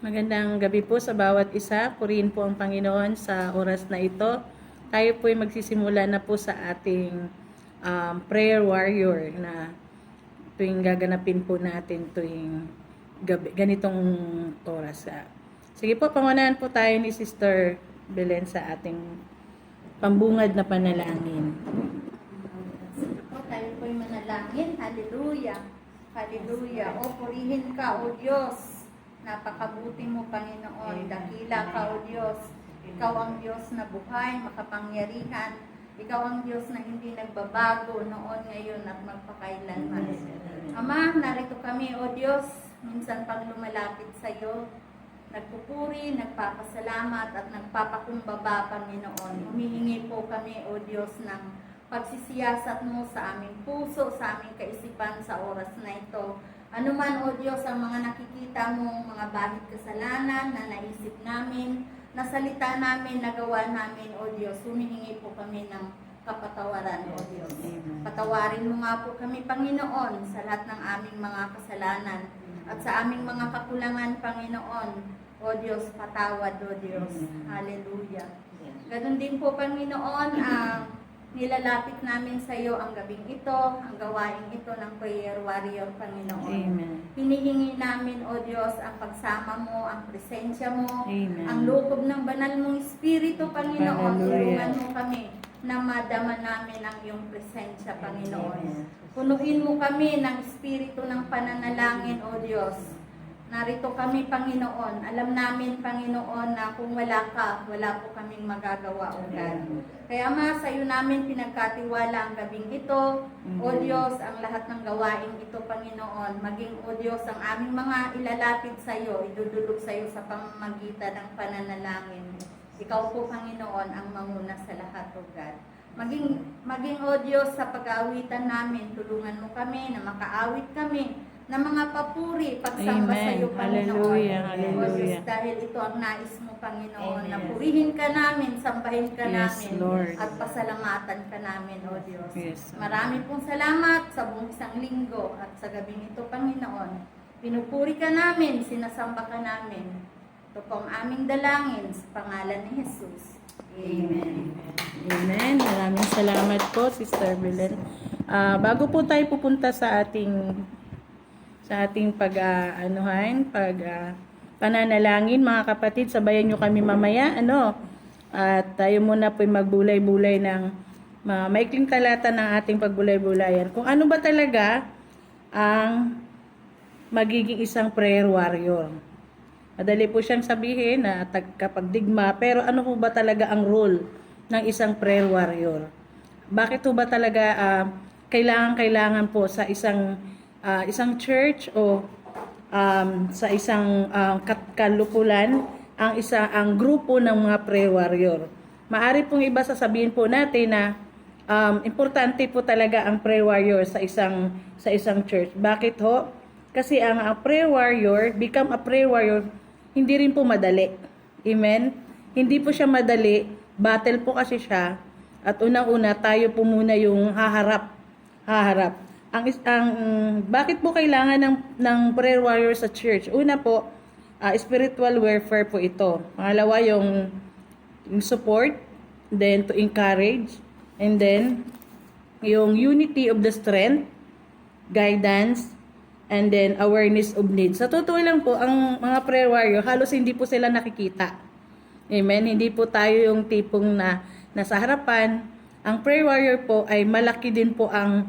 Magandang gabi po sa bawat isa. Purihin po ang Panginoon sa oras na ito. Tayo po ay magsisimula na po sa ating prayer warrior na tuwing gaganapin po natin tuwing gabi, ganitong oras. Sige po, pangunahan po tayo ni Sister Belen sa ating pambungad na panalangin. Sige po, tayo po'y manalangin. Hallelujah. Hallelujah. O purihin ka, O Diyos. Napakabuti mo, Panginoon. Dakila ka, O Diyos. Ikaw ang Diyos na buhay, makapangyarihan. Ikaw ang Diyos na hindi nagbabago noon, ngayon at magpakailanman. Ama, narito kami, O Diyos. Minsan pang lumalapit sa iyo. Nagpupuri, nagpapasalamat at nagpapakumbaba, Panginoon. Humihingi po kami, O Diyos, ng pagsisiyasat mo sa aming puso, sa aming kaisipan sa oras na ito. Ano man, O Diyos, ang mga nakikita mong mga bahid kasalanan na naisip namin, na salita namin, nagawa namin, O Diyos, humihingi po kami ng kapatawaran, O Diyos. Patawarin mo nga po kami, Panginoon, sa lahat ng aming mga kasalanan at sa aming mga kakulangan, Panginoon. O Diyos, patawad, O Diyos. Hallelujah. Ganun din po, Panginoon, nilalapit namin sa iyo ang gabing ito, ang gawain ito ng prayer warrior, Panginoon. Amen. Hinihingi namin, O Diyos, ang pagsama mo, ang presensya mo, Amen. ang loob ng banal mong Espiritu, Panginoon. Hallelujah. Tulungan mo kami na madama namin ang iyong presensya, Panginoon. Punuin mo kami ng Espiritu ng pananalangin, O Diyos. Narito kami, Panginoon. Alam namin, Panginoon, na kung wala ka, wala po kaming magagawa, O God. Kaya ma, sa iyo namin pinagkatiwala ang gabing ito. O Diyos, ang lahat ng gawain ito, Panginoon. Maging, O Diyos, ang aming mga ilalapit sa iyo, idudulog sa iyo sa pamamagitan ng pananalangin. Ikaw po, Panginoon, ang manguna sa lahat, O God. Maging, O Diyos, sa pag-aawitan namin, tulungan mo kami na makaawit kami na mga papuri, pagsamba Amen. sa iyo, Panginoon. Hallelujah, O hallelujah. Diyos, dahil ito ang nais mo, Panginoon, Amen. na purihin ka namin, sambahin ka Yes, namin, Lord. at pasalamatan ka namin, O Diyos. Yes. Marami pong salamat sa buong isang linggo at sa gabing ito, Panginoon. Pinupuri ka namin, sinasamba ka namin. Ito po ang aming dalangin sa pangalan ni Jesus. Amen. Amen. Maraming salamat po, Sister Belen. Bago po tayo pupunta sa ating pananalangin, mga kapatid, sabayan nyo kami mamaya, at tayo muna po magbulay-bulay ng maikling talata ng ating pagbulay-bulayan. Kung ano ba talaga ang magiging isang prayer warrior. Madali po siyang sabihin na kapagdigma, pero ano po ba talaga ang role ng isang prayer warrior? Bakit po ba talaga kailangan po sa isang church o sa isang kalupulan ang grupo ng mga prayer warrior? Maari pong iba sasabihin po natin na importante po talaga ang prayer warrior sa isang church. Bakit ho? Kasi ang prayer warrior, become a prayer warrior, hindi rin po madali. Amen? Hindi po siya madali. Battle po kasi siya. At unang-una, tayo po muna yung haharap. Bakit po kailangan ng prayer warrior sa church? Una po, spiritual warfare po ito. Pangalawa, yung support, then to encourage, and then yung unity of the strength, guidance, and then awareness of needs. Sa totoo lang po, ang mga prayer warrior, halos hindi po sila nakikita. Amen? Hindi po tayo yung tipong na nasa harapan. Ang prayer warrior po ay malaki din po ang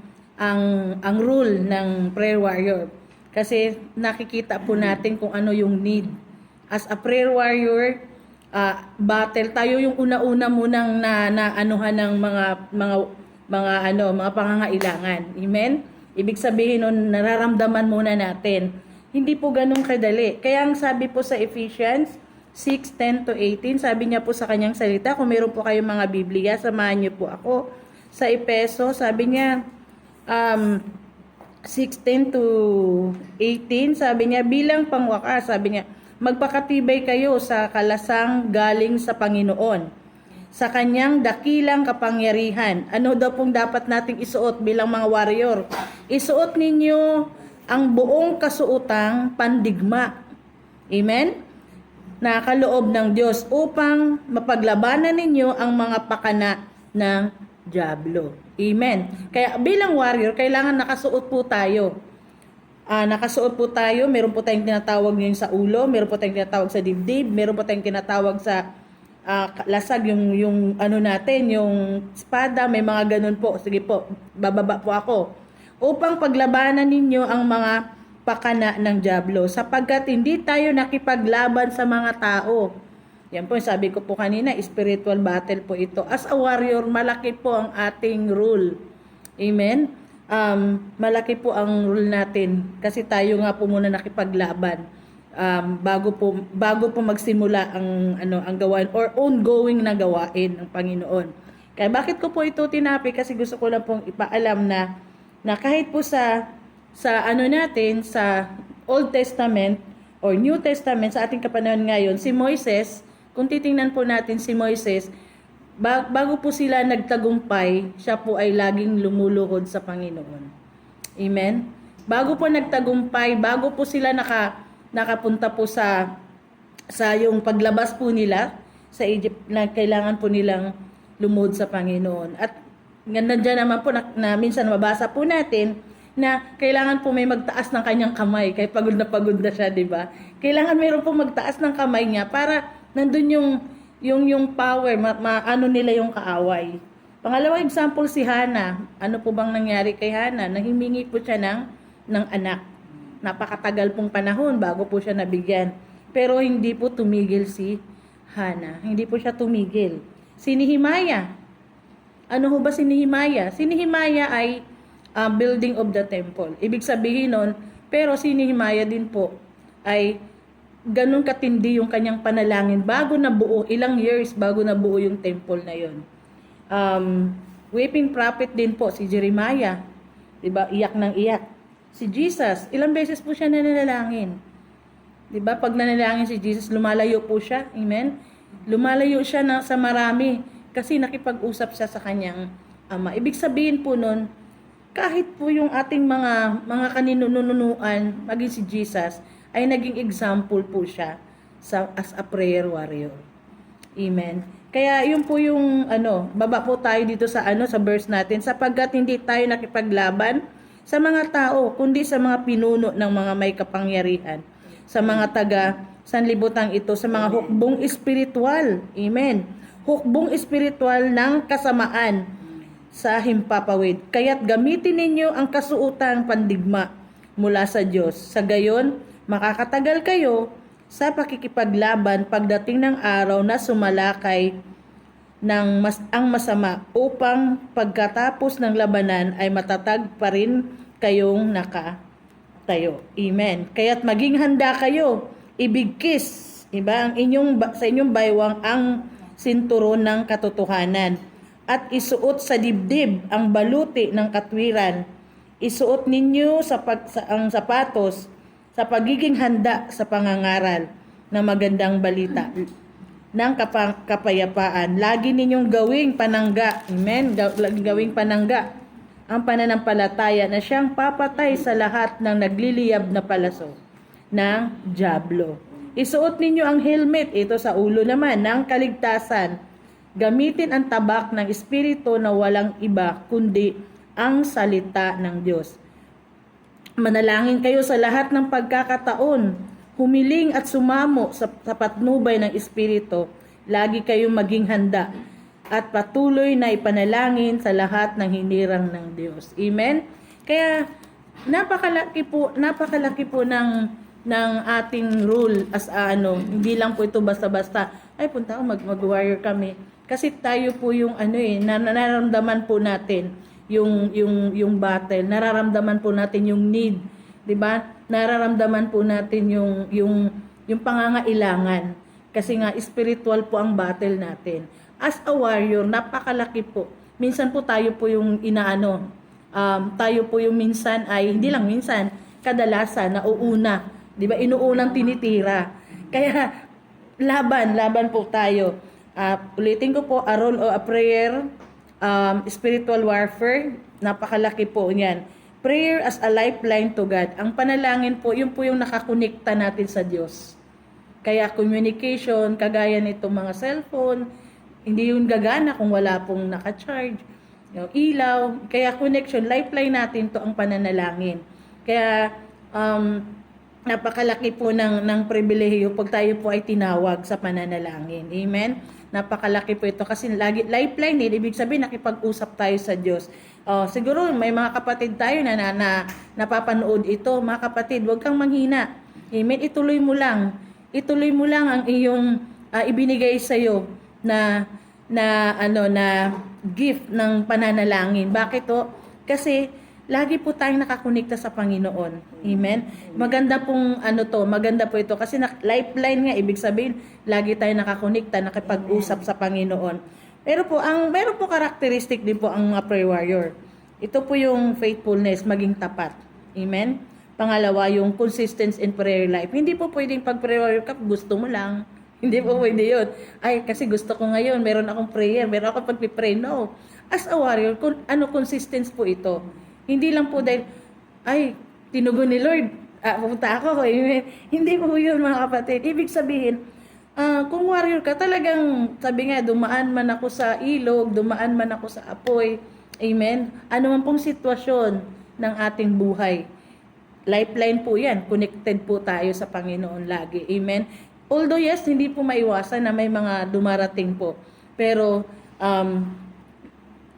role ng prayer warrior. Kasi nakikita po natin kung ano yung need. As a prayer warrior, battle, tayo yung una-una munang naanuhan ng mga pangangailangan. Amen? Ibig sabihin nun, nararamdaman muna natin. Hindi po ganun kadali. Kaya ang sabi po sa Ephesians 6:10-18, sabi niya po sa kanyang salita, kung meron po kayong mga Biblia, samahan niyo po ako. Sa Epeso, sabi niya, 6:10-18, sabi niya, bilang pangwakas, sabi niya, magpakatibay kayo sa kalasang galing sa Panginoon, sa kanyang dakilang kapangyarihan. Ano daw pong dapat nating isuot bilang mga warrior? Isuot ninyo ang buong kasuotang pandigma. Amen? na kaloob ng Diyos upang mapaglabanan ninyo ang mga pakana ng dyablo. Amen. Kaya bilang warrior, kailangan nakasuot po tayo. Nakasuot po tayo, meron po tayong tinatawag ngayon sa ulo, meron po tayong tinatawag sa dibdib, meron po tayong tinatawag sa lasag, yung ano natin, yung espada, may mga ganun po. Sige po, bababa po ako. Upang paglabanan ninyo ang mga pakana ng dyablo, sapagkat hindi tayo nakipaglaban sa mga tao. Yan po, sabi ko po kanina, spiritual battle po ito. As a warrior, malaki po ang ating rule. Amen? Malaki po ang rule natin kasi tayo nga po muna nakipaglaban bago po magsimula ang gawain or ongoing na gawain ng Panginoon. Kaya bakit ko po ito tinapi? Kasi gusto ko lang pong ipaalam na kahit po sa natin sa Old Testament or New Testament sa ating kapanahon ngayon, si Moises, kung titingnan po natin si Moises, bago po sila nagtagumpay, siya po ay laging lumuluhod sa Panginoon. Amen? Bago po nagtagumpay, bago po sila nakapunta po sa yung paglabas po nila sa Egypt, na kailangan po nilang lumuhod sa Panginoon. At nandiyan naman po na minsan mabasa po natin na kailangan po may magtaas ng kanyang kamay kahit pagod na siya, di ba? Kailangan mayroon po magtaas ng kamay niya para nandun yung power, maano nila yung kaaway. Pangalawang example si Hana. Ano po bang nangyari kay Hana? Nahimingi po siya ng anak. Napakatagal pong panahon bago po siya nabigyan. Pero hindi po tumigil si Hana. Hindi po siya tumigil. Si Nehemiah. Ano ho ba si Nehemiah? Si Nehemiah ay building of the temple. Ibig sabihin nun, pero si Nehemiah din po ay ganun katindi yung kanyang panalangin bago nabuo, ilang years bago nabuo yung temple na yun. Weeping prophet din po si Jeremiah. Diba? Iyak ng iyak. Si Jesus, ilang beses po siya nanalangin. Diba? Pag nanalangin si Jesus, lumalayo po siya. Amen? Lumalayo siya sa marami kasi nakipag-usap siya sa kanyang ama. Ibig sabihin po nun, kahit po yung ating mga kaninununuan, maging si Jesus, ay naging example po siya as a prayer warrior. Amen. Kaya yun po yung baba po tayo dito sa sa verse natin, sapagkat hindi tayo nakipaglaban sa mga tao, kundi sa mga pinuno ng mga may kapangyarihan, sa mga taga sanlibutan ito, sa mga hukbong espiritual. Amen. Hukbong espiritual ng kasamaan sa himpapawid. Kaya't gamitin ninyo ang kasuotang pandigma mula sa Diyos. Sa gayon, makakatagal kayo sa pakikipaglaban pagdating ng araw na sumalakay ang masama, upang pagkatapos ng labanan ay matatag pa rin kayong nakatayo. Amen. Kaya't maging handa kayo, ibigkis, sa inyong baywang ang sinturon ng katotohanan, at isuot sa dibdib ang baluti ng katwiran. Isuot ninyo ang sapatos sa pagiging handa sa pangangaral ng magandang balita ng kapayapaan. Lagi ninyong gawing panangga. Amen? Gawing panangga ang pananampalataya na siyang papatay sa lahat ng nagliliyab na palaso ng dyablo. Isuot ninyo ang helmet, ito sa ulo naman, ng kaligtasan. Gamitin ang tabak ng Espiritu na walang iba kundi ang salita ng Diyos. Manalangin kayo sa lahat ng pagkakataon. Humiling at sumamo sa patnubay ng Espiritu. Lagi kayong maging handa at patuloy na ipanalangin sa lahat ng hinirang ng Diyos. Amen? Kaya napakalaki po ng ating rule as hindi lang po ito basta-basta, ay punta ako mag-warrior kami. Kasi tayo po yung nararamdaman po natin yung battle, nararamdaman po natin yung need, 'di ba? Nararamdaman po natin yung pangangailangan. Kasi nga spiritual po ang battle natin. As a warrior, napakalaki po. Minsan po tayo po yung tayo po yung minsan ay hindi lang minsan, kadalasan nauuna, 'di ba? Inuunang tinitira. Kaya laban po tayo. Ulitin ko po, a role of a prayer, spiritual warfare, napakalaki po niyan. Prayer as a lifeline to God. Ang panalangin po, yun po yung nakakonekta natin sa Diyos. Kaya communication, kagaya nitong mga cellphone, hindi yun gagana kung wala pong naka-charge. Yung ilaw, kaya connection, lifeline natin to ang pananalangin. Kaya napakalaki po ng pribilehiyo pag tayo po ay tinawag sa pananalangin. Amen? Napakalaki po ito kasi lagi, lifeline ibig sabihin nakipag-usap tayo sa Diyos. Siguro may mga kapatid tayo na napapanood ito. Mga kapatid, huwag kang manghina. Amen? Ituloy mo lang. Ituloy mo lang ang iyong ibinigay sa iyo na gift ng pananalangin. Bakit to? Kasi lagi po tayong nakakonekta sa Panginoon. Amen? Maganda pong maganda po ito kasi lifeline nga, ibig sabihin, lagi tayong nakakonekta, nakipag-usap sa Panginoon. Meron po karakteristik din po ang mga prayer warrior. Ito po yung faithfulness, maging tapat. Amen? Pangalawa, yung consistency in prayer life. Hindi po pwedeng pag prayer warrior ka, gusto mo lang. Hindi po pwede yun. Ay, kasi gusto ko ngayon, meron akong prayer, meron akong pagpipray. No. As a warrior, consistency po ito. Hindi lang po dahil, ay, tinugon ni Lord, pupunta ako. Hindi po yun mga kapatid. Ibig sabihin, kung warrior ka, talagang, sabi nga, dumaan man ako sa ilog, dumaan man ako sa apoy. Amen? Ano man pong sitwasyon ng ating buhay. Lifeline po yan. Connected po tayo sa Panginoon lagi. Amen? Although yes, hindi po maiwasan na may mga dumarating po. Pero,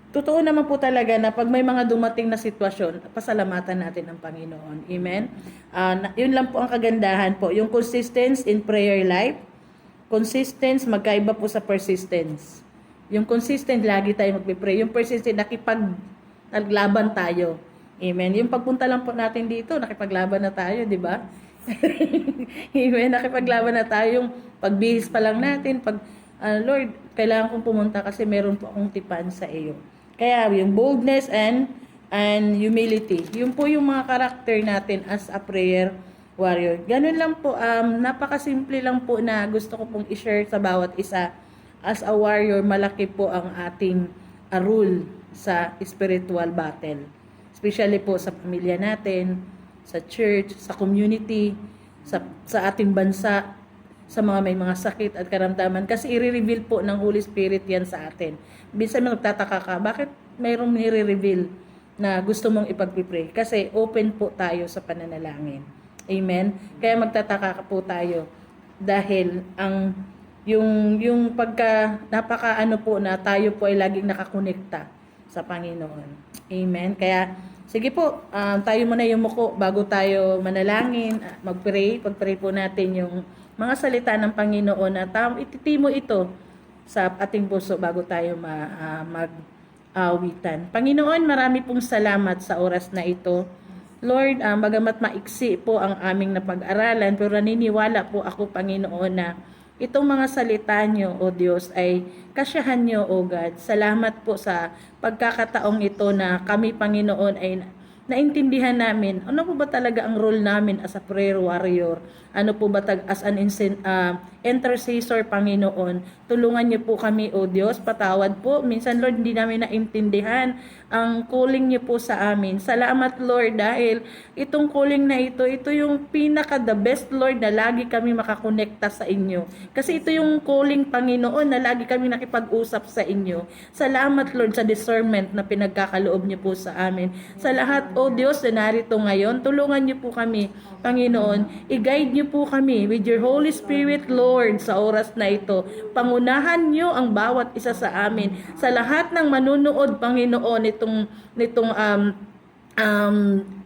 totoo naman po talaga na pag may mga dumating na sitwasyon, pasalamatan natin ang Panginoon. Amen? Yun lang po ang kagandahan po. Yung consistency in prayer life, consistence, magkaiba po sa persistence. Yung consistent, lagi tayo magpipray. Yung persistent, naglaban tayo. Amen? Yung pagpunta lang po natin dito, nakipaglaban na tayo, di ba? Amen? Nakipaglaban na tayo. Yung pagbihis pa lang natin, Lord, kailangan kong pumunta kasi meron po akong tipan sa iyo. Kaya yung boldness and humility. Yun po yung mga karakter natin as a prayer warrior. Ganun lang po, napakasimple lang po na gusto ko pong i-share sa bawat isa. As a warrior, malaki po ang ating rule sa spiritual battle. Especially po sa pamilya natin, sa church, sa community, sa ating bansa, sa mga may mga sakit at karamdaman. Kasi i-reveal po ng Holy Spirit yan sa atin. Minsan magtataka ka, bakit mayroong nire-reveal na gusto mong ipag-pray? Kasi open po tayo sa pananalangin. Amen? Kaya magtataka po tayo dahil yung pagka napaka po na tayo po ay laging nakakonekta sa Panginoon. Amen? Kaya sige po, tayo muna yumuko bago tayo manalangin, pag-pray po natin yung mga salita ng Panginoon at ititimo ito sa ating puso bago tayo mag-awitan. Panginoon, marami pong salamat sa oras na ito. Lord, bagamat maiksi po ang aming napag-aralan, pero naniniwala po ako, Panginoon, na itong mga salita nyo, O Diyos, ay kasyahan nyo, O God. Salamat po sa pagkakataong ito na kami, Panginoon, ay naintindihan namin ano po ba talaga ang role namin as a prayer warrior, ano po ba as an intercessor, Panginoon. Tulungan niyo po kami, O Diyos, patawad po. Minsan, Lord, hindi namin naintindihan ang calling niyo po sa amin. Salamat, Lord, dahil itong calling na ito yung pinaka-the best, Lord, na lagi kami makakonekta sa inyo. Kasi ito yung calling, Panginoon, na lagi kami nakipag-usap sa inyo. Salamat, Lord, sa discernment na pinagkakaloob niyo po sa amin. Sa lahat, O Diyos, na narito ngayon, tulungan niyo po kami, Panginoon. I-guide niyo po kami with your Holy Spirit, Lord, sa oras na ito. Pangunahan niyo ang bawat isa sa amin. Sa lahat ng manunood, Panginoon, nitong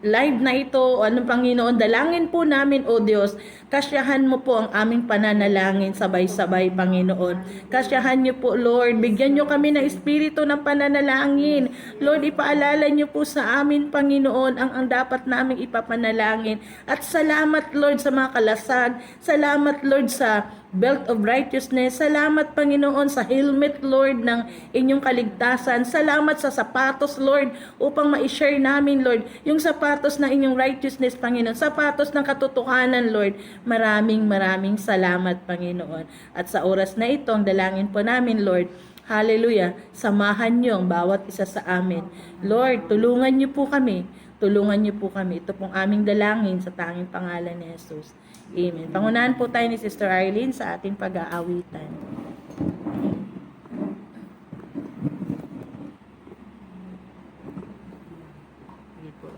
live na ito, o anong Panginoon, dalangin po namin, O Diyos, kasyahan mo po ang aming pananalangin sabay-sabay, Panginoon. Kasyahan niyo po, Lord, bigyan niyo kami ng espiritu ng pananalangin. Lord, ipaalala niyo po sa amin, Panginoon, ang dapat naming ipapanalangin. At salamat, Lord, sa mga kalasag. Salamat, Lord, sa belt of righteousness. Salamat, Panginoon, sa helmet, Lord, ng inyong kaligtasan. Salamat sa sapatos, Lord, upang ma-share namin, Lord, yung sapatos ng inyong righteousness, Panginoon. Sapatos ng katotohanan, Lord. Maraming salamat, Panginoon. At sa oras na ito, ang dalangin po namin, Lord, hallelujah, samahan niyo ang bawat isa sa amin. Lord, tulungan niyo po kami. Tulungan niyo po kami. Ito pong aming dalangin sa tanging pangalan ni Jesus. Amen. Pangunahan po tayo ni Sister Arlene sa ating pag-aawitan. Sige po.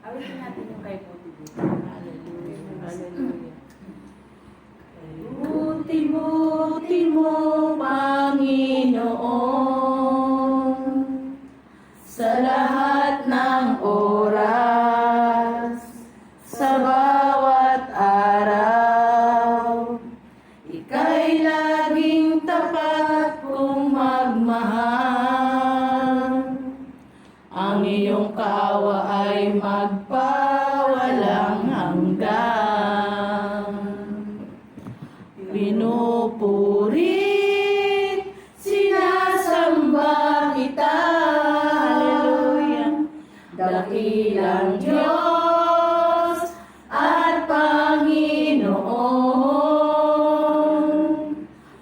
Awitin natin yung kay Buti Buti. Hallelujah. Hallelujah. Buti-buti mo, Panginoon, Sa lahat ng oras, sa bawat araw, ika'y laging tapat kong magmahal. Ang iyong kawa ay magpawalang hanggan. Pinupurit, sinasamba kita. Hallelujah. Dakilang Diyos at Panginoon.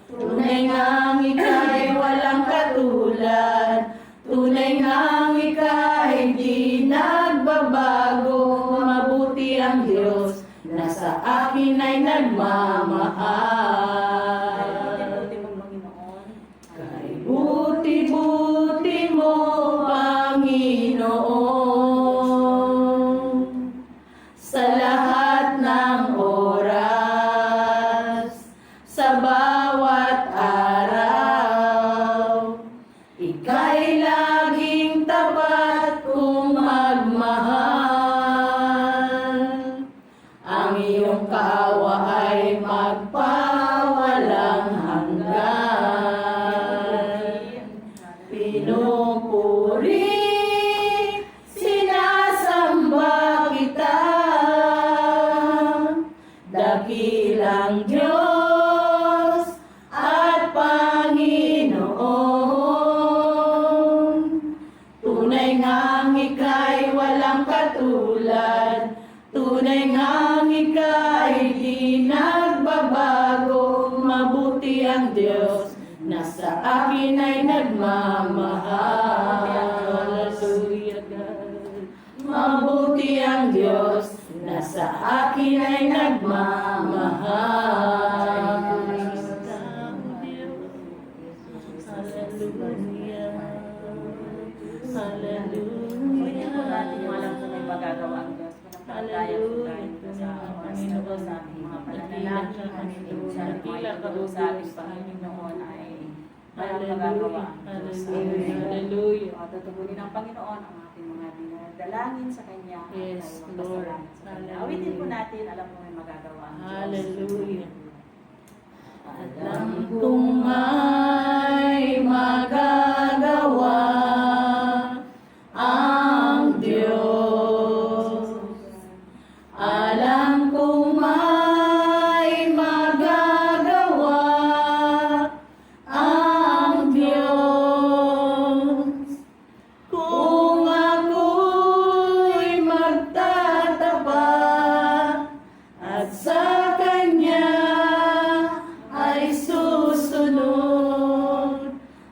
Tunay ngang ika'y walang katulad. Tunay ngang ika'y di nagbabago. Mabuti ang Diyos na sa akin ay nagmamahal. Buti-buti mo, Panginoon. Kay buti-buti mo, Panginoon, sa lahat ng oras, sa bawat araw, ika'y laging tapat kong magmahal. Ang iyong kawa ay magpawalang hanggan. Pinupuri, sinasamba kita. Dakilang Diyos at Panginoon. Tunay ngang ika'y walang katulad. Tunay ngang ika'y di nagbabago. Mabuti ang Diyos na sa akin ay nagmamahal. Hallelujah, God. Mabuti ang Diyos na sa akin ay nagmamahal. Pwede po natin yung alam kung may magagawa ang Diyos. Pinagpapalaya po tayo sa oras na to, sa ating mga pananalangin, sa ating mga ito, sa ating Panginoon ay walang magagawa ang Diyos. Hallelujah. Tutugunin ng Panginoon ang ating mga dinadalangin sa Kanya. Yes, at tayo Lord. magpasalamat sa Kanya. Hallelujah. Awitin po natin, alam mo may magagawa ang Diyos. Hallelujah. Alam kong may magagawa ang Diyos. Alam kong may magagawa ang Diyos. Kung ako'y magtatapat at sa Kanya ay susunod,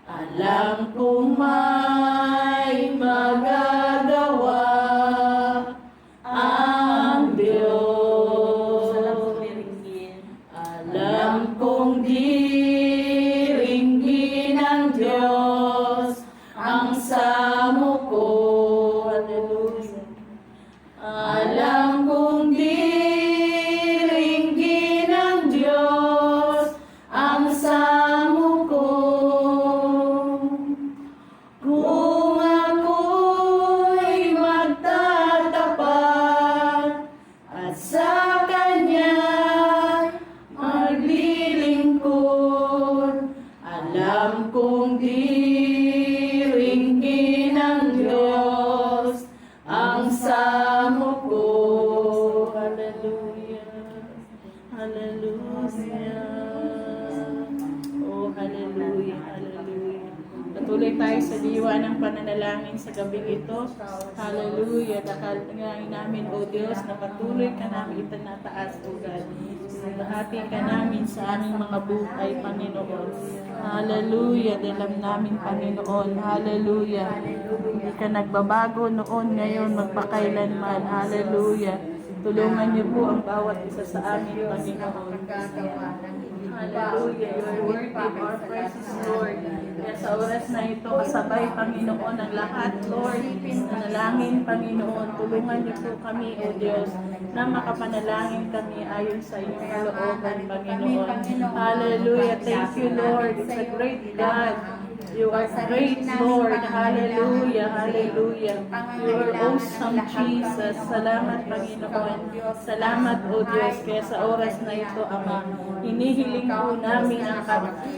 alam kong may magagawa ang Diyos. Alam mo diringgin. Alam kong diringgin ng Diyos ang samo ko. Hallelujah. Alam kong diringgin ng Diyos ang samo ko. Kung ako'y magtatapat at sa Kanya maglilingkod, alam kong diringgin ng Diyos ang samo ko. Hallelujah. Hallelujah. Oh, hallelujah. Hallelujah. Patuloy tayo sa diwa haba ng pananalangin sa gabing ito. Hallelujah. Dakalangin namin, O Diyos, na patuloy ka namin itinataas, O God. Bahati ka namin sa aming mga buhay, Panginoon. Hallelujah. Dalam namin, Panginoon. Hallelujah. Hindi ka nagbabago noon, ngayon, magpakailanman. Hallelujah. Tulungan niyo po ang bawat isa sa amin, Panginoon. Hallelujah. You are worthy of our praises, Lord. Kaya sa oras na ito, kasabay, Panginoon, ang lahat, Lord. Nanalangin, Panginoon. Tulungan niyo po kami, O Diyos, na makapanalangin kami ayon sa iyong kalooban, Panginoon. Hallelujah. Thank you, Lord. It's a great God. You are great, Lord. Hallelujah. Hallelujah. You are awesome, Jesus. Salamat, Panginoon. Salamat, O Diyos. Kaya sa oras na ito, Ama, hinihiling po namin ang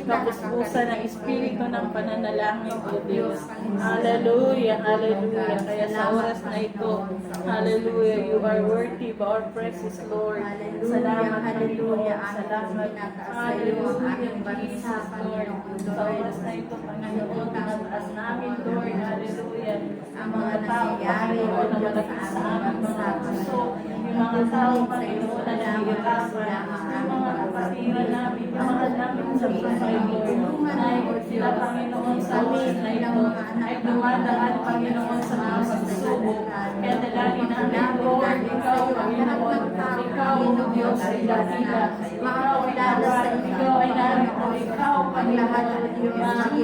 kapuspusan ng Espiritu ng pananalangin, O Diyos. Hallelujah. Hallelujah. Kaya sa oras na ito, hallelujah, you are worthy of our praises, Lord. Salamat, Panginoon. Salamat. Hallelujah, Jesus, Lord. Sa oras na ito, Panginoon, tinataas namin, Lord. Hallelujah. Ang mga tao, Panginoon, na malapit sa aming mga puso. Yung mga tao, Panginoon, na nahihirapan. Yung mga kapatiran namin, yung mga namin sa buhay, Lord. Na sila, Panginoon, sa oras na ito, ay dumadaan, Panginoon, sa mga pagsubok. Kaya dalangin namin, Lord, ikaw, Panginoon, ikaw, O Diyos, ay dakila. Ikaw ay dapat, ikaw ay narito, ikaw, Panginoon,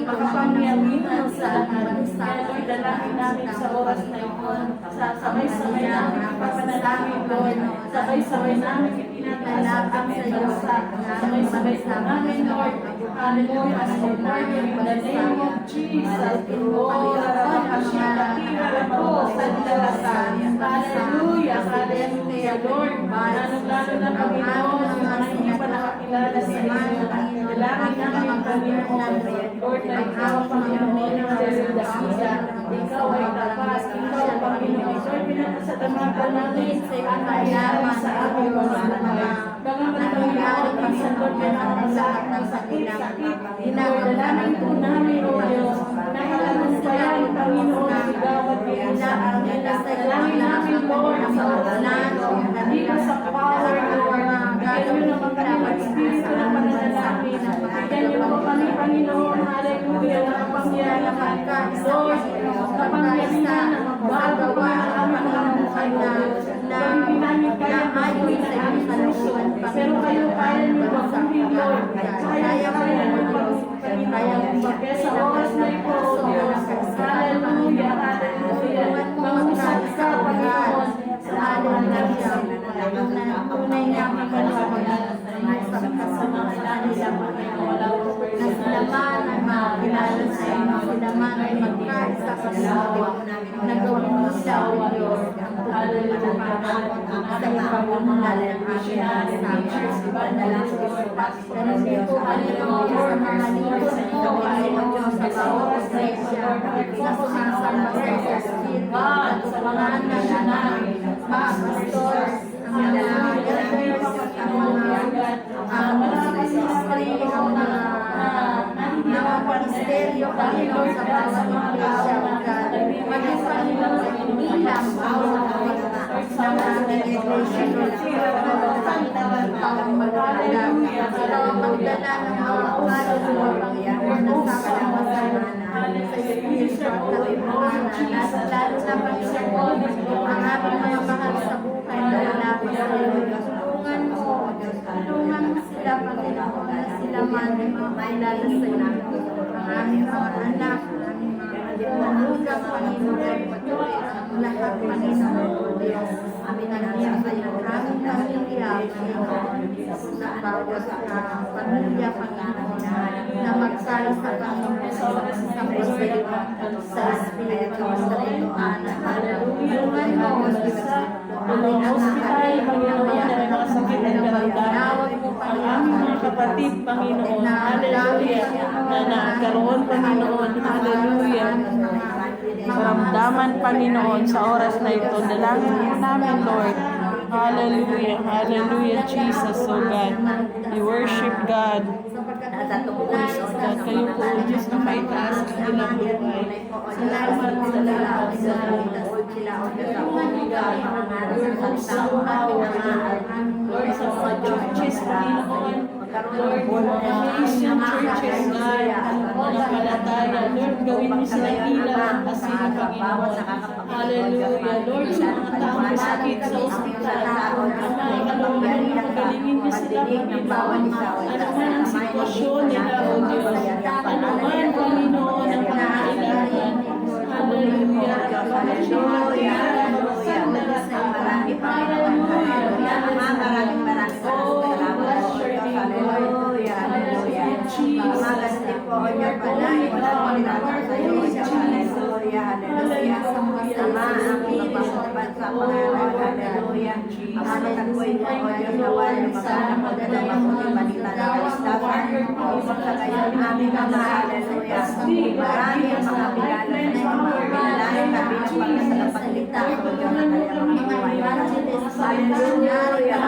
makapangyarihan sa lahat. Kaya Lord, dalangin namin sa oras na ito, sabay-sabay namin ipapanalangin, Lord. Sabay-sabay namin itinataas ang aming bansa. Sabay-sabay namin, Lord. Hallelujah. As we pray in the name of Jesus. Oh, Rabakashita, Rabo, Sandalasan. Hallelujah. Hallelujah, Lord. Lalong-lalo na, Panginoon, ang mga hindi pa nakakilala sa inyo. Dalangin namin, Panginoon. Lord, na ikaw, Panginoon, ang dakila. Ikaw ay tapat. Ikaw, Panginoon. Lord, pinapasalamatan namin ang nangyari sa aming mga buhay. Bagamat Panginoon, minsan, Lord, pinakamasakit ng sakit-sakit. Lord, dalangin po namin, O Diyos, na kalaguspayan, Panginoon, sigawat kayo sa amin. Dalangin namin, Lord, sa oras na ito. Hindi ka sa power, Lord. Bigyan niyo naman kami ng Espiritu ng pananalangin. Bigyan niyo po kami, Panginoon, hallelujah, na kapangyarihan. Lord, kapangyarihan na magbago pa ang aming mga buhay, O Diyos. Hindi namin kaya mabuhay na aming puso. Pero kayo kaya niyo mabuhay, Lord. Kaya niyo mabuhay. Kaya sa oras na ito, O Diyos. Hallelujah, hallelujah. Mangusap ka, Panginoon. Hallelujah. Tunay na ang pagkakaroon sa mga ilalim na sila man ay makakilala sa inyo, sila man ay magkaisa sa iyo, nagawin mo siya, O Diyos, hallelujah, sa ipagmamahal ng aming teachers, pero hindi po Panginoon, sa mga lingkod po, Panginoon, sa oras na siya, sa sumasama sa Espiritu, at sa mga anak namin, mga pastor, ang mga panisteryo, Panginoon, sa bawat iglesia, maging Panginoon, bilang bawat sa mga iglesia, ang magdala ng mga umalas, Panginoon, ng sama-sama sa Espiritu at katipanganan, at lalo na Panginoon, ang aming mga mahal sa buhay na lalapit sa iyo. Tulungan mo sila, Panginoon, na sila man ay mamailala sa iyo. Ang aming mga anak, ang aming mga manugang, Panginoon, ang lahat, Panginoon, O Diyos, pinagdiyan sa iyo. Aming pamilya, Panginoon, sa bawat pamilya, Panginoon, na magkaisa, Panginoon, sa positibo, sa Espiritu, sa Panginoon. Tulungan mo, O Diyos, Ang hospital, Panginoon, na may mga sakit at karamdaman. Ang aming mga kapatid, Panginoon, hallelujah, na nagkaroon, Panginoon, hallelujah. Karamdaman, Panginoon, sa oras na ito. Dalangin mo namin, Lord. Hallelujah, hallelujah, Jesus, O God. We worship God. nasa tukulis, O Diyos, Kayo po, O Diyos, na may taas ang kanilang buhay. Salamat, salamat, salamat. sila, O Diyos, sa umiga, mga ngaral ng salita mo, aming Ama, Lord, sa mga churches, Panginoon, Lord, Christian churches, God, napalataya, Lord, gawin mo silang ilaw at asin, Panginoon. Hallelujah, Lord, sa mga taong sakit sa ospital, Ama, alam mo, pagalingin mo sila, Panginoon. Ano man ang sitwasyon nila, O Diyos, ano man, Panginoon, ang pangailangan. Hallelujah, hallelujah, Marami Panginoon, hallelujah. Ama, maraming salamat po, hallelujah, hallelujah. Ama, ganun po, O Diyos, panay, wala po nilalang sa iyo, O Diyos, hallelujah, hallelujah. Ama, ang pagpapagpan sa Panginoon, hallelujah. Ama, natagpuin mo, O Diyos, na wala magkana mo na naman mo yung balita na kalistasan. Ibang sa kayo, aming Ama, hallelujah. Marami ang mga bilala sa iyo, mga bilala, kami ng pagkasalapaligtas, O Diyos, na kanyang mga kawayan. Hallelujah, hallelujah.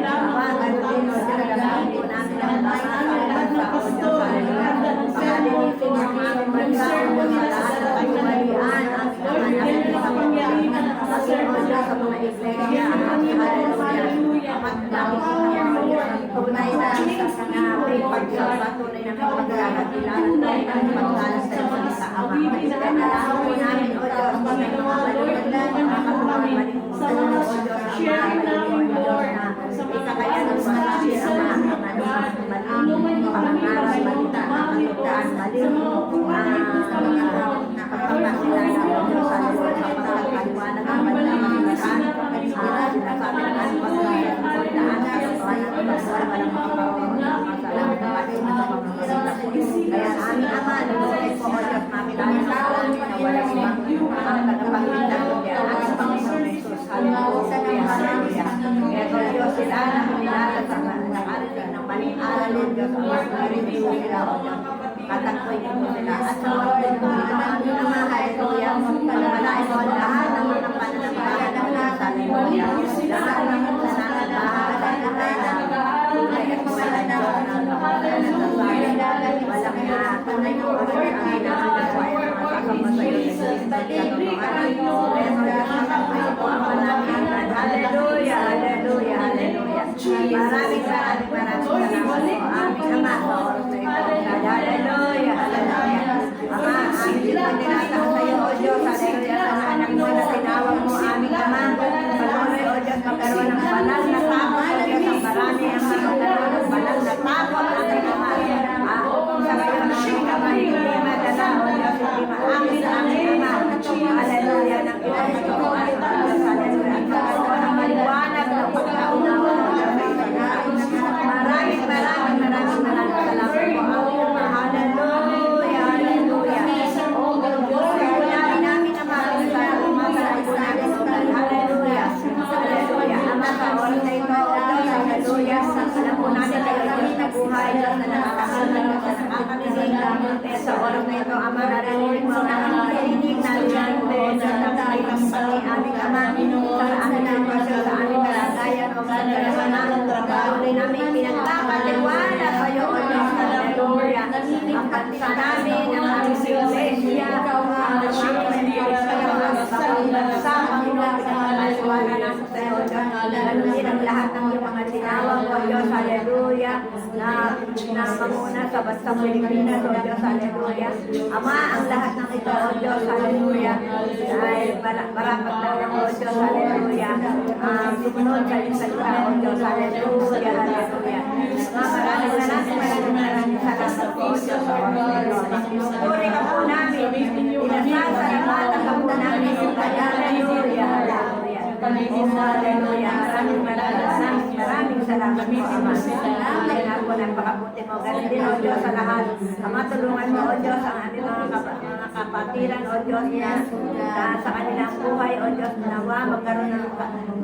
Ama, ganun din, O Diyos, dalawin po namin ang mga sa O Diyos, hallelujah. Pangalinisin mo ang aming bansa, O Diyos, sa lahat ng kayumalian, ang mga namin sa pangyayaman. Kasi, O Diyos, sa mga iglesia, hallelujah. Amat namin sa mga tunay na may pagsalba, tunay na may pagkakatilan, tunay na may pagsalas sa iyo sa Ama. Kaya nalawin namin, O Diyos, sa may mga malulang, mga kapamaling sa mga O Diyos, sharing namin, Lord, sa mga kakayanan sa Ama, maling pangangaral, balita, nakakalitaan, maling nakapagpasilala, O Diyos, sa Lord, sa pagkakaliwanag ng banlang kalitaan, sinasabi ng ating pagkakalitaan, sa katotohanan ng pagkakalitaan, walang makapawang masalamat ng ating mga pagkakalitaan. Kaya aming Ama, nilulay po, O Diyos, namin ang salamat na walang ibang tagapagligtas, kundi ang ating Panginoon Jesus. Hallelujah, hallelujah. Kaya po, Diyos, sila na kumilala sa nakarating ng maling aral, O Diyos, ang mga narinig po sila, O Diyos. Katagpoy din po sila. At sa mga din po ito, aming Ama, hallelujah. Panamalain mo lahat ng mga pananampalataya ng Diyos, hallelujah. Lahat ng mga nananabahan, tunay at buhay na Diyos, ng kapatanan sa sabi. Walang na tunay po, O Diyos, ang ginagawa ay mga kasama sa iyo sa katotohanan. Kaya po, Diyos, nakapay po ang manaming God. Hallelujah, hallelujah, hallelujah. Maraming salamat po, aming Ama, sa oras na ito. Hallelujah, hallelujah. Ama, aming pinilata sa iyo, O Diyos, hallelujah, sa anak mo na tinawag mo, aming Ama. Patuloy, O Diyos, magkaroon ng banal na takot, O Diyos, ang marami ang magkaroon ng banal na takot, aming Ama. Sa kayo na aming Ama, hindi madala, O Diyos, hindi maangin, aming Ama. Hallelujah, ng pinagkatuan, O Diyos, hallelujah. At magkaroon ng maliwanag ng pagkaunawa, O Diyos, maraming salamat po, aming Ama. Hallelujah, hallelujah. O Diyos, namin namin Ama, hallelujah, hallelujah. Ama, sa oras na ito, O Diyos, hallelujah. Alam po natin kayo, Diyos, na buhay, Diyos, na nakakasalan, Diyos, na nakakaminig. Kaya sa oras na ito, Ama, narinig mo na ang pagkinig na liyan, O Diyos, na nakita mo pati aming Ama, sa aming sitwasyon, sa aming kalagayan, O Diyos, na trabaho rin namin pinagkakaliwanag kayo, O Diyos, hallelujah. Ang bansa namin, ang aming iglesia, ang bansa, Panginoon, pinagkakaliwanag natin sa iyo, O Diyos. Ganun din ang lahat ng iyong mga tinawag, O Diyos, hallelujah, na mamuna sa bansang Pilipinas, O Diyos, hallelujah. Ama, ang lahat ng ito, O Diyos, hallelujah, ay marapat lang, O Diyos, hallelujah. Sumunod sa iyong salita, O Diyos, hallelujah, hallelujah. Maraming salamat po, O Diyos, puri ka po namin, pinasasalamatan ka po namin, hallelujah, hallelujah. Hallelujah. Maraming salamat po, Ama. Kaya po, napakabuti mo. Ganun din, O Diyos, sa lahat. Ama, tulungan mo, O Diyos, ang aming mga kapatiran, O Diyos, na sa kanilang buhay, O Diyos, nawa, magkaroon ng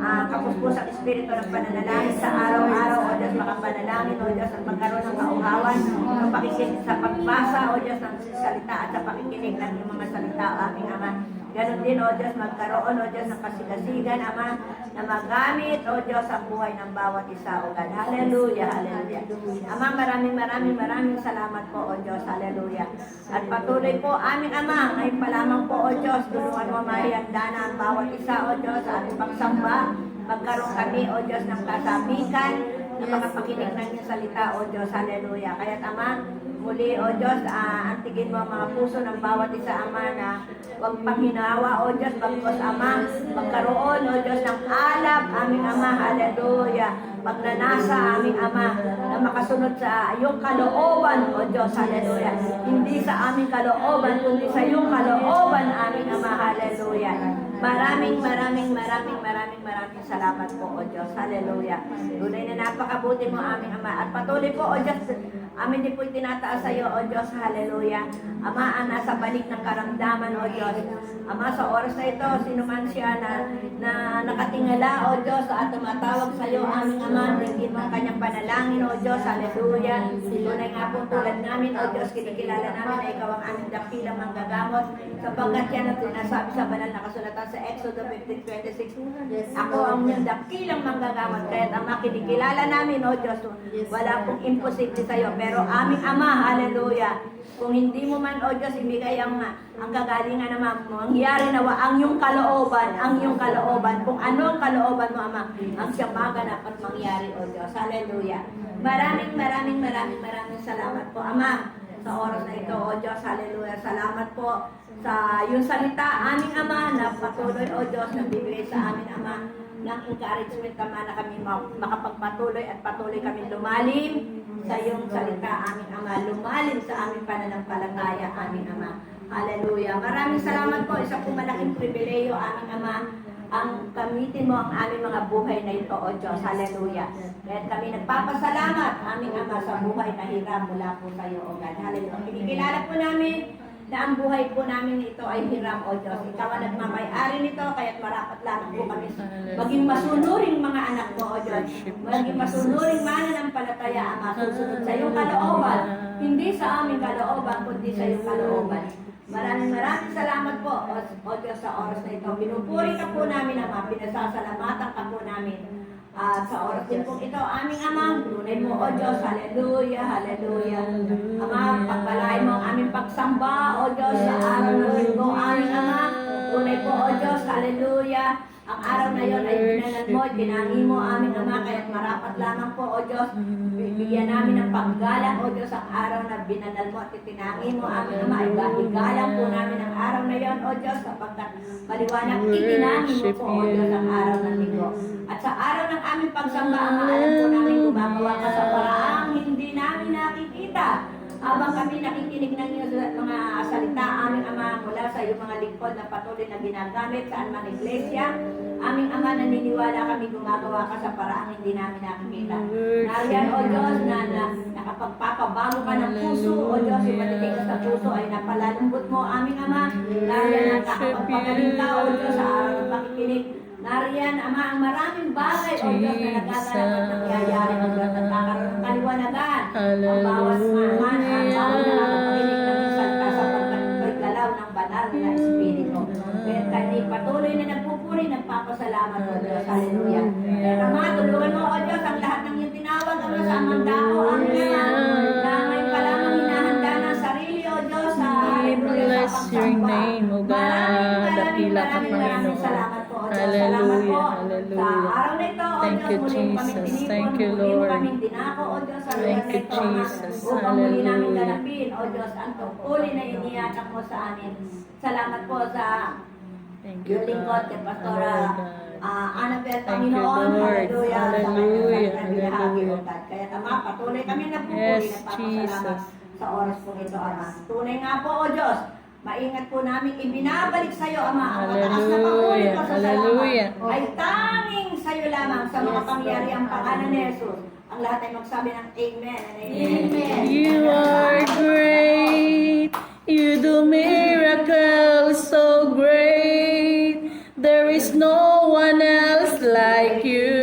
kapuspusang espiritu ng pananalangin sa araw-araw, O Diyos, makapanalangin, O Diyos, at magkaroon ng kauhawan, ng pakikinig sa pagbasa, O Diyos, ng salita at sa pakikinig ng iyong mga salita, O aming Ama. Ganon din, O Diyos, magkaroon, O Diyos, ng kasigasigan, Ama, na magamit, O Diyos, ang buhay ng bawat isa, O God. Hallelujah, hallelujah. Ama, maraming salamat po, O Diyos. Hallelujah. At patuloy po, aming Ama, ngayon pa lamang po, O Diyos, tulungan mo mahihanda na ang bawat isa, O Diyos, sa ating pagsamba. Magkaroon kami, O Diyos, ng kasabikan, na makapakinig ng iyong salita, O Diyos. Hallelujah. Kaya't Ama, muli, O Diyos, antigin mo ang mga puso ng bawat isa, Ama, na huwag panghinawa, O Diyos, bagkos, Ama, magkaroon, O Diyos, ng alab, aming Ama, hallelujah, pagnanasa, aming Ama, na makasunod sa iyong kalooban, O Diyos, hallelujah, hindi sa aming kalooban, kundi sa iyong kalooban, aming Ama, hallelujah. Maraming salamat po, O Diyos. Hallelujah. Tunay na napakabuti mo, aming Ama. At patuloy po, O Diyos, amin din po itinataas sa iyo, O Diyos. Hallelujah. Ama, ang nasa balik ng karamdaman, O Diyos. Ama, sa oras na ito, sino man siya na nakatingala, O Diyos, at tumatawag sa iyo, aming Ama, tingin mo ang kanyang panalangin, O Diyos. Hallelujah. Tunay nga po tulad namin, O Diyos, kinikilala namin na ikaw ang aming dakilang manggagamot, sapagkat yan ang sinasabi sa banal na kasulatan sa Exodus 15:26. Ako ang iyong dakilang manggagamot. Kaya Ama, kinikilala namin, O Diyos, wala pong imposible sa iyo. Pero aming Ama, hallelujah, kung hindi mo man, O Diyos, ibigay ang kagalingan naman, mangyari nawa ang iyong kalooban, kung ano ang kalooban mo, Ama, ang siyang maganap at mangyari, O Diyos. Hallelujah. Maraming salamat po, Ama, sa oras na ito, O Diyos. Hallelujah. Salamat po sa iyong salita, aming Ama, na patuloy, O Diyos, na bibigay sa amin, Ama, ng encouragement, Ama, na kami makapagpatuloy at patuloy kami lumalim sa iyong salita, aming Ama, lumalim sa aming pananampalataya, aming Ama. Hallelujah. Maraming salamat po. Isa po malaking pribileyo, aming Ama, ang gamitin mo ang aming mga buhay na ito, O Diyos. Hallelujah. Kaya kami nagpapasalamat, aming Ama, sa buhay na hirap mula po sa iyo, O God. Hallelujah. Kinikilala po namin na ang buhay po namin ito ay hiram, O Diyos. Ikaw ang nagmamay-ari nito, kaya't marapat lamang po kami maging masunuring mga anak mo, O Diyos. Maging masunuring mananampalataya, Ama, susunod sa iyong kalooban. Hindi sa aming kalooban, kundi sa iyong kalooban. Maraming salamat po, O Diyos, sa oras na ito. Pinupuri ka po namin, Ama. Pinasasalamatan ka po namin. At sa oras din po ito, aming Ama, tunay mo, O Diyos, hallelujah, hallelujah. Ama, pagpalain mo ang aming pagsamba, O Diyos, sa araw na ito, aming Ama, tunay po, O Diyos, hallelujah. Ang araw na yon ay binalan mo, binangi mo, aming Ama, kaya't marapat lamang po, O Diyos, bibigyan namin ng paggalang, O Diyos, ang araw na binanal mo at itinangi mo, aming Ama, ay igalang po namin ang araw na yon, O Diyos, sapagkat maliwanag itinangi mo po, O Diyos, ang araw ng linggo. At sa araw ng aming pagsamba, Ama, alam po namin gumagawa ka sa paraang hindi namin nakikita. Habang kami nakikinig ng iyong mga salita, aming Ama, mula sa iyong mga lingkod na patuloy na ginagamit saan man iglesia, aming Ama, naniniwala kami gumagawa ka sa paraang hindi namin nakikita. Nariyan, O Diyos, na nakapagpapabago ka ng puso, O Diyos, yung matitigas na puso ay napalalambot mo, aming Ama. Nariyan, nakakapagpagaling ka, O Diyos, sa araw ng pakikinig. Nariyan, Ama, ang maraming bagay, O Diyos, na nagaganap at nangyayari, O Diyos, at kakaroon ng kaliwanagan. Ang bawat man, ang bawat nakakapakinig ng iyong salita sa paggalaw ng banal na Espiritu. Kaya kami patuloy na nagpupuri, nagpapasalamat, O Diyos. Hallelujah. Kaya Ama, tulungan mo, O Diyos, ang lahat ng iyong tinawag, Ama, sa amang dao, ang Ama, na ngayon pa lamang hinahanda ng sarili, O Diyos, sa hallelujah, sa pagsamba. Dakila ka, Panginoon. Salamat po, O Diyos. Hallelujah, Salamat po hallelujah. sa araw na ito, O Thank Diyos, you, muli mo kami Jesus. tinipon, Thank you, muli mo Lord. kaming dinako, O Diyos, sa lugar Thank na you, ito, Ama, Jesus. upang muli namin Hallelujah. ganapin, O Diyos, ang tungkulin na iniyatak mo sa amin. Salamat po sa Thank you, yung lingkod kay God. Pastora Oh, God. Annabel, Thank you, Panginoon, Lord. hallelujah, sa Hallelujah, kanyang binahagi, O hallelujah. God. Kaya Ama, patuloy kami nagpupuri, Yes, nagpapasalamat Jesus. sa oras po ito, Ama. Tunay nga po, O Diyos, maingat po namin ibinabalik sa iyo, Ama, ang mataas na papuri Hallelujah, ko sa hallelujah. salamat ay tanging sa iyo lamang sa mga pangyariang pangalan ni Jesus. Ang lahat ay magsabi ng Amen and Amen. You are great. You do miracles so great. There is no one else like you.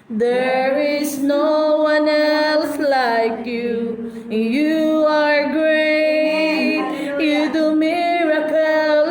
There is no one else like you. You are great. You do miracles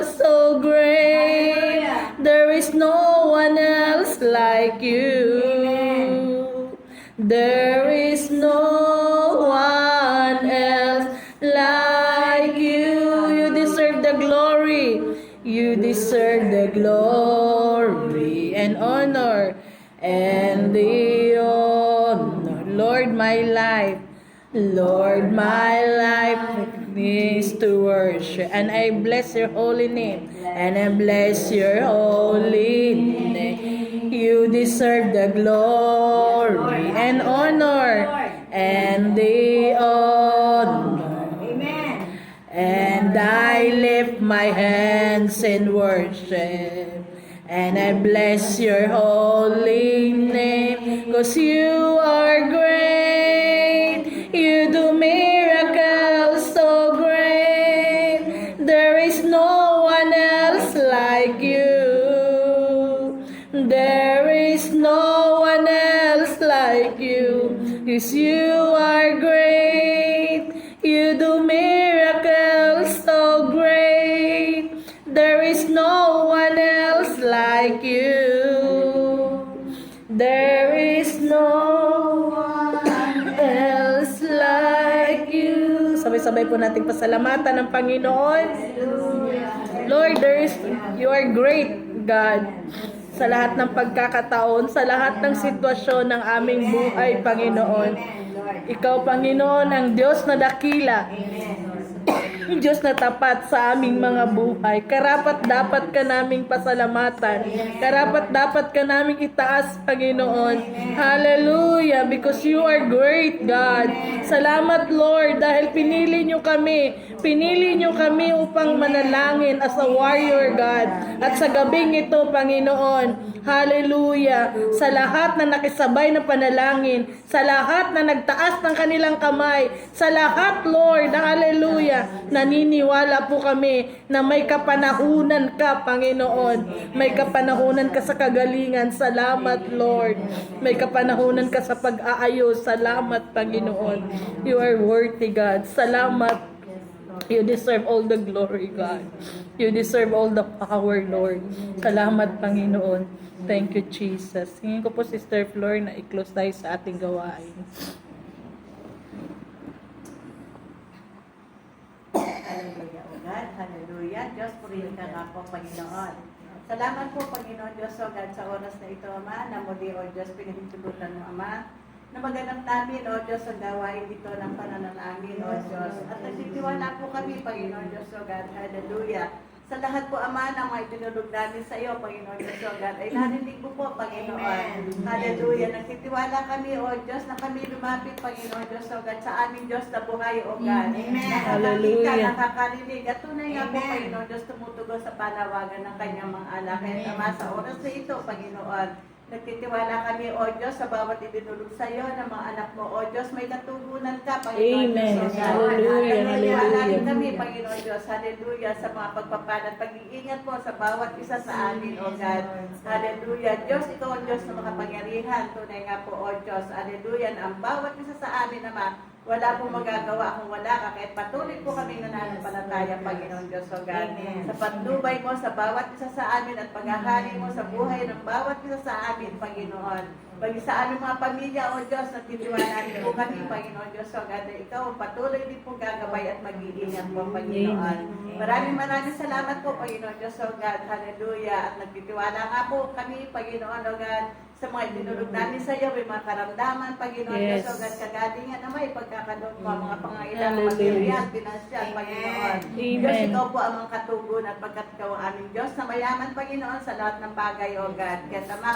There is no one else like you. You deserve the glory. You deserve the glory and honor and the honor. Lord, my life. Lord, my life needs to worship, and I bless your holy name, and I bless your holy name. You deserve the glory and honor and the honor. Amen. And I lift my hands in worship, and I bless your holy name, 'cause you are great. You do miracles so great. There is no one else like you. There is no one else like you. 'Cause you are great. You do miracles so great. There is no one else like you. There is no one else like you. Sabay-sabay po nating pasalamatan ng Panginoon. Lord, you are great, God. Sa lahat ng pagkakataon, sa lahat ng sitwasyon ng aming buhay, Panginoon. Ikaw, Panginoon, ang Diyos na dakila. Diyos na tapat sa aming mga buhay. Karapat dapat ka naming pasalamatan. Karapat dapat ka naming itaas, Panginoon. Hallelujah, because you are great, God. Salamat, Lord, dahil pinili nyo kami. Pinili nyo kami upang manalangin as a warrior, God. At sa gabing ito, Panginoon, hallelujah, sa lahat na nakisabay na panalangin, sa lahat na nagtaas ng kanilang kamay, sa lahat, Lord, hallelujah, naniniwala po kami na may kapanahunan ka, Panginoon. May kapanahunan ka sa kagalingan. Salamat, Lord. May kapanahunan ka sa pag-aayos. Salamat, Panginoon. You are worthy, God. Salamat. You deserve all the glory, God. You deserve all the power, Lord. Salamat, Panginoon. Thank you, Jesus. Hingin ko po, Sister Flor, na i-close tayo sa ating gawain. Hallelujah, O God. Hallelujah. Diyos, purihin ka nga po, Panginoon. Salamat po, Panginoon Diyos, O God, sa oras na ito, Ama, na muli, O Diyos, pinagtulutan mo, Ama, na maganap namin, O Diyos, ang gawain dito ng pananalangin, O Diyos. At nagsitiwala po kami, Panginoon Diyos, O God. Hallelujah. Sa lahat po, Ama, ng mga itinulog namin sa iyo, Panginoon Diyos, O God, ay narinig po po, Panginoon. Amen. Hallelujah. Nagsitiwala kami, O Diyos, na kami lumapit, Panginoon Diyos, O God, sa aming Diyos na buhay, O God. Amen. Nakakakita, Hallelujah. nakakarinig. At tunay nga po, Amen. Panginoon Diyos, tumutugon sa panawagan ng kanyang mga anak. Kaya Ama, sa oras na ito, Panginoon, nagtitiwala kami, O Diyos, sa bawat ibinulog sa iyo ng mga anak mo, O Diyos, may katugunan ka, Panginoon Amen. Diyos, O God. Hallelujah. Nagtitiwala rin Hallelujah. kami, Panginoon Diyos, hallelujah, sa mga pagpapalat, pag-iingat po sa bawat isa sa amin, O God. Hallelujah. Diyos, ikaw ang Diyos na makapangyarihan. Tunay nga po, O Diyos, hallelujah, na ang bawat isa sa amin, Ama, wala pong magagawa kung wala ka. Kahit patuloy po kami nananampalataya, Panginoon Diyos, O God. Sa patnubay mo sa bawat isa sa amin at paghahari mo sa buhay ng bawat isa sa amin, Panginoon. Pagi sa aming mga pamilya, O Diyos, nagtitiwala po kami, Panginoon Diyos, O God, na ikaw ang patuloy din po gagabay at mag-iingat po, Panginoon. Maraming salamat po, Panginoon Diyos, O God. Hallelujah. At nagtitiwala nga po kami, Panginoon, O God, sa mga itinulog namin sa iyo, may mga karamdaman, Panginoon Yes. Diyos, O God, kagalingan na may pagkakaloon po ang mga pangailangan, Hallelujah. material, pinansyal, Panginoon. Amen. Diyos, ikaw po ang mga katugon at pagkat ikaw ang aming Diyos na mayaman, Panginoon, sa lahat ng bagay, O God. Kaya Ama,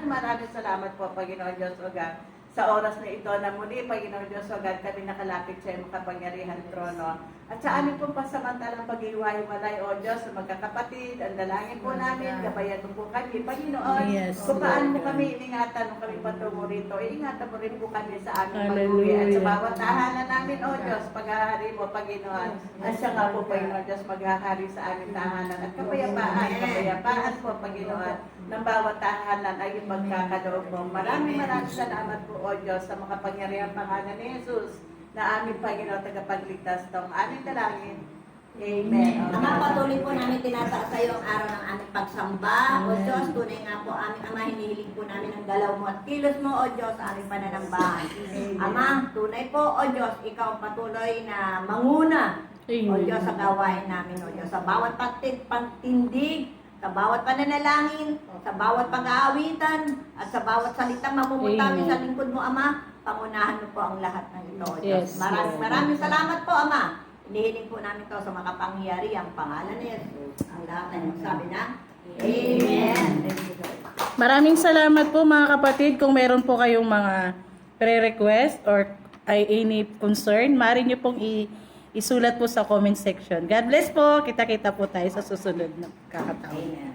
maraming salamat po, Panginoon Diyos, O God. Sa oras na ito na muli, Panginoon Diyos, O God, kami nakalapit sa iyong makapangyarihan trono. At sa aming pong pasamantalang pag-iwahiwalay, O Diyos, sa magkakapatid, ang dalangin po namin, gabayan mo po kami, Panginoon. Yes, Kung paano mo Lord. kami iningatan, nung kami patungo rito, ingatan mo rin po kami sa aming Hallelujah. pag-uwi. At sa bawat tahanan namin, O Diyos, paghahari mo, Panginoon. At siya nga po, Panginoon Diyos, maghahari sa aming tahanan. At kapayapaan po, Panginoon, ng bawat tahanan ay yung magkakaloob mo. Maraming salamat po, O Diyos, sa makapangyarihang pangalan ni Jesus, na aming Panginoon tagapagligtas. Itong aming dalangin, Amen. Ama, patuloy po namin tinataas sa iyo ang araw ng aming pagsamba. O Diyos, tunay nga po aming Ama, hinihiling po namin ang galaw mo at kilos mo, O Diyos, sa aming pananambahan. Ama, tunay po, O Diyos, ikaw ang patuloy na manguna, O Diyos, sa gawain namin, O Diyos, sa bawat pagtindig, sa bawat pananalangin, sa bawat pag-aawitan, at sa bawat salitang mamumutamin sa lingkod mo, Ama, pangunahan mo po ang lahat ng ito, O Diyos. Yes, Maraming salamat po, Ama. Hinihiling po namin ito sa makapangyari ang pangalan ni Jesus. Ang lahat ng magsabi na, Amen. Thank you, Lord. Maraming salamat po mga kapatid. Kung meron po kayong mga pre-request or any concern, maaari nyo pong isulat po sa comment section. God bless po. Kita-kita po tayo sa susunod na kakataon. Amen.